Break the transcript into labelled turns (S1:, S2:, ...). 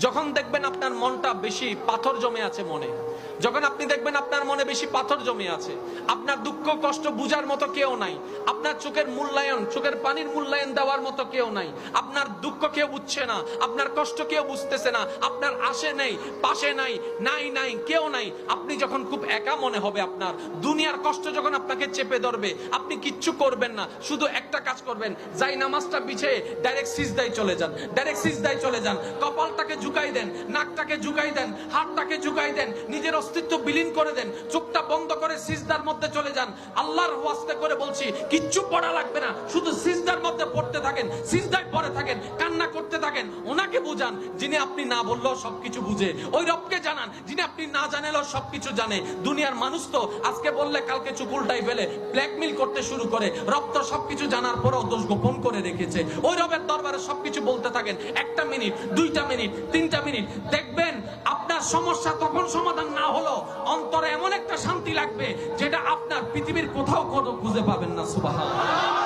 S1: যখন দেখবেন আপনার মনটা বেশি পাথর জমে আছে মনে, যখন আপনি দেখবেন আপনার মনে বেশি পাথর জমে আছে, আপনার দুঃখ কষ্ট বুঝার মতো কেউ নাই, আপনার চোখের মূল্যায়ন, চোখের পানির মূল্যায়ন দেওয়ার মতো কেউ নাই, আপনার দুঃখ কেউ বুঝছে না, আপনার কষ্ট কেউ বুঝতেছে না, আপনার আশে নেই, পাশে নাই, নাই কেউ নাই, আপনি যখন খুব একা মনে হবে, আপনার দুনিয়ার কষ্ট যখন আপনাকে চেপে ধরবে, আপনি কিচ্ছু করবেন না, শুধু একটা কাজ করবেন, যাই নামাজটা বিছিয়ে ডাইরেক্ট সিজদায় চলে যান, ডাইরেক্ট সিজদায় চলে যান, কপালটাকে ঝুঁকাই দেন, নাকটাকে ঝুঁকাই দেন, হাতটাকে ঝুঁকাই দেন, নিজের অস্তিত্ব বিলীন করে দেন, চোখটা বন্ধ করে সিজদার মধ্যে চলে যান। আল্লাহর ওয়াস্তে করে বলছি, কিচ্ছু পড়া লাগবে না, শুধু সিজদার মধ্যে পড়তে থাকেন, সিজদায় পড়ে থাকেন, কান্না করতে থাকেন। ওনাকে বুঝান যিনি আপনি না বললেও সবকিছু বুঝে, ওই রবকে জানান যিনি আপনি না জানালেও সবকিছু জানে। দুনিয়ার মানুষ তো আজকে বললে কালকে চুপ উল্টাই ফেলে, ব্ল্যাকমেইল করতে শুরু করে। রব তো সবকিছু জানার পরেও দোষ গোপন করে রেখেছে। ওই রবের দরবারে সবকিছু বলতে থাকেন, 1টা মিনিট, 2টা মিনিট, 3টা মিনিট, দেখবেন আপনার সমস্যা তখন সমাধান না হলো অন্তরে এমন একটা শান্তি লাগবে যেটা আপনার পৃথিবীর কোথাও খুঁজে পাবেন না। সুবহানাল্লাহ।